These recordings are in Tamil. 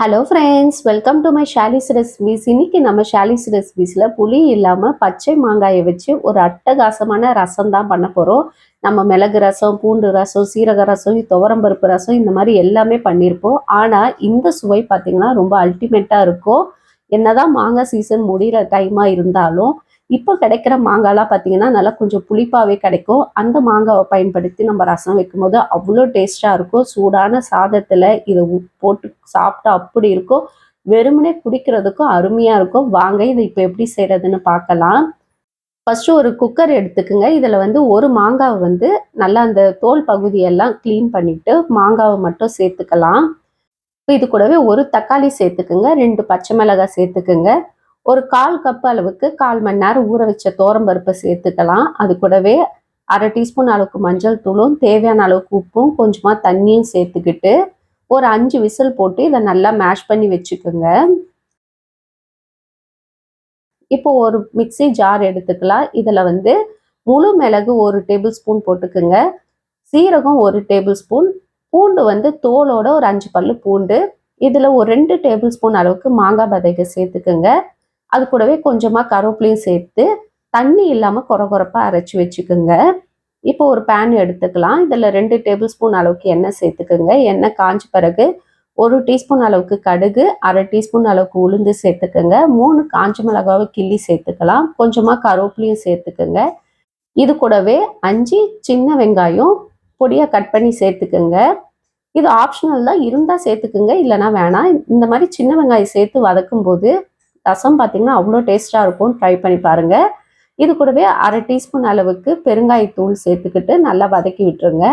Hello friends, welcome to my Shali's recipes. இன்னைக்கு நம்ம ஷாலிஸ் ரெசிபீஸில் புளி இல்லாமல் பச்சை மாங்காயை வச்சு ஒரு அட்டகாசமான ரசம் தான் பண்ண போகிறோம். நம்ம மிளகு ரசம், பூண்டு ரசம், சீரக ரசம், துவரம்பருப்பு ரசம் இந்த மாதிரி எல்லாமே பண்ணியிருப்போம். ஆனால் இந்த சுவை பார்த்திங்கன்னா ரொம்ப அல்டிமேட்டாக இருக்கும். என்னதான் மாங்காய் சீசன் முடிகிற டைமாக இருந்தாலும் இப்போ கிடைக்கிற மாங்காய்லாம் பார்த்தீங்கன்னா நல்லா கொஞ்சம் புளிப்பாகவே கிடைக்கும். அந்த மாங்காவை பயன்படுத்தி நம்ம ரசம் வைக்கும்போது அவ்வளோ டேஸ்ட்டாக இருக்கும். சூடான சாதத்தில் இதை போட்டு சாப்பிட்டா அப்படி இருக்கும். வெறுமனே குடிக்கிறதுக்கும் அருமையாக இருக்கும். வாங்க இதை இப்போ எப்படி செய்கிறதுன்னு பார்க்கலாம். ஃபஸ்ட்டு ஒரு குக்கர் எடுத்துக்குங்க. இதில் வந்து ஒரு மாங்காவை வந்து நல்லா அந்த தோல் பகுதியெல்லாம் க்ளீன் பண்ணிவிட்டு மாங்காவை மட்டும் சேர்த்துக்கலாம். இப்போ இது கூடவே ஒரு தக்காளி சேர்த்துக்குங்க, 2 பச்சை மிளகாய் சேர்த்துக்குங்க, ஒரு 1/4 கப் அளவுக்கு 1/4 மணி நேரம் ஊற வச்ச துவரம்பருப்பை சேர்த்துக்கலாம். அது கூடவே 1/2 டீஸ்பூன் அளவுக்கு மஞ்சள் தூளும், தேவையான அளவுக்கு உப்பும், கொஞ்சமாக தண்ணியும் சேர்த்துக்கிட்டு ஒரு 5 விசில் போட்டு இதை நல்லா மேஷ் பண்ணி வச்சுக்கோங்க. இப்போ ஒரு மிக்ஸி ஜார் எடுத்துக்கலாம். இதில் வந்து முழு மிளகு 1 டேபிள் ஸ்பூன் போட்டுக்குங்க, சீரகம் 1 டேபிள் ஸ்பூன், பூண்டு வந்து தோலோட ஒரு 5 பல்லு பூண்டு, இதில் ஒரு 2 டேபிள் ஸ்பூன் அளவுக்கு மாங்காய் பதைக்க சேர்த்துக்குங்க. அது கூடவே கொஞ்சமாக கருவேப்பிலையும் சேர்த்து தண்ணி இல்லாமல் கொரகொரப்பாக அரைச்சி வச்சுக்கோங்க. இப்போ ஒரு பேன் எடுத்துக்கலாம். இதில் 2 டேபிள் ஸ்பூன் அளவுக்கு எண்ணெய் சேர்த்துக்குங்க. எண்ணெய் காஞ்ச பிறகு 1 டீஸ்பூன் அளவுக்கு கடுகு, 1/2 டீஸ்பூன் அளவுக்கு உளுந்து சேர்த்துக்குங்க, 3 காஞ்ச மிளகாவை கிள்ளி சேர்த்துக்கலாம், கொஞ்சமாக கருவேப்பிலையும் சேர்த்துக்குங்க. இது கூடவே 5 சின்ன வெங்காயம் பொடியாக கட் பண்ணி சேர்த்துக்குங்க. இது ஆப்ஷனல் தான், இருந்தால் சேர்த்துக்குங்க, இல்லைனா வேணாம். இந்த மாதிரி சின்ன வெங்காயம் சேர்த்து வதக்கும் போது ரசம் பார்த்திங்கன்னா அவ்வளோ டேஸ்ட்டாக இருக்கும். ட்ரை பண்ணி பாருங்கள். இது கூடவே 1/2 டீஸ்பூன் அளவுக்கு பெருங்காயத்தூள் சேர்த்துக்கிட்டு நல்லா வதக்கி விட்டுருங்க.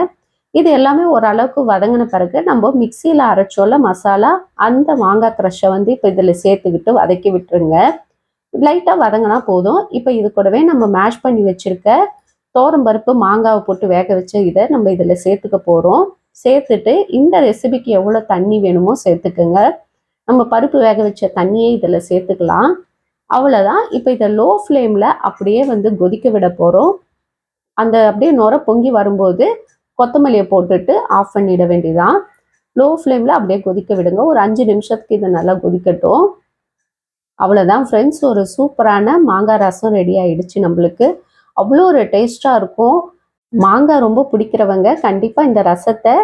இது எல்லாமே ஓரளவுக்கு வதங்கின பிறகு நம்ம மிக்சியில் அரைச்சோல மசாலா, அந்த மாங்காய் க்ரஷை வந்து இப்போ இதில் சேர்த்துக்கிட்டு வதக்கி விட்டுருங்க. லைட்டாக வதங்கினா போதும். இப்போ இது கூடவே நம்ம மேஷ் பண்ணி வச்சுருக்க துவரம்பருப்பு, மாங்காவை போட்டு வேக வச்ச இதை நம்ம இதில் சேர்த்துக்க போகிறோம். சேர்த்துட்டு இந்த ரெசிபிக்கு எவ்வளோ தண்ணி வேணுமோ சேர்த்துக்குங்க. நம்ம பருப்பு வேக வச்ச தண்ணியை இதில் சேர்த்துக்கலாம். அவ்வளோதான். இப்போ இதை லோ ஃப்ளேமில் அப்படியே வந்து கொதிக்க விட போகிறோம். அந்த அப்படியே நுர பொங்கி வரும்போது கொத்தமல்லியை போட்டுட்டு ஆஃப் பண்ணிட வேண்டியதான். லோ ஃப்ளேமில் அப்படியே கொதிக்க விடுங்க. ஒரு 5 நிமிஷத்துக்கு இதை நல்லா கொதிக்கட்டும். அவ்வளோதான் ஃப்ரெண்ட்ஸ், ஒரு சூப்பரான மாங்காய் ரசம் ரெடி ஆகிடுச்சு நம்மளுக்கு. அவ்வளோ ஒரு டேஸ்ட்டாக இருக்கும். மாங்காய் ரொம்ப பிடிக்கிறவங்க கண்டிப்பாக இந்த ரசத்தை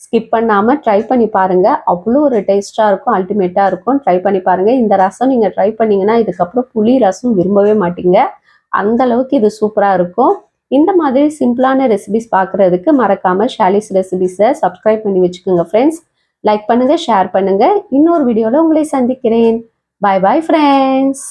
ஸ்கிப் பண்ணாமல் ட்ரை பண்ணி பாருங்கள். அவ்வளோ ஒரு டேஸ்ட்டாக இருக்கும், அல்டிமேட்டாக இருக்கும். ட்ரை பண்ணி பாருங்கள். இந்த ரசம் நீங்கள் ட்ரை பண்ணிங்கன்னா இதுக்கப்புறம் புளி ரசம் விரும்பவே மாட்டீங்க. அந்தளவுக்கு இது சூப்பராக இருக்கும். இந்த மாதிரி சிம்பிளான ரெசிபிஸ் பார்க்குறதுக்கு மறக்காமல் ஷாலிஸ் ரெசிபிஸை சப்ஸ்கிரைப் பண்ணி வச்சுக்கோங்க ஃப்ரெண்ட்ஸ். லைக் பண்ணுங்கள், ஷேர் பண்ணுங்கள். இன்னொரு வீடியோவில் உங்களை சந்திக்கிறேன். பாய் பாய் ஃப்ரெண்ட்ஸ்.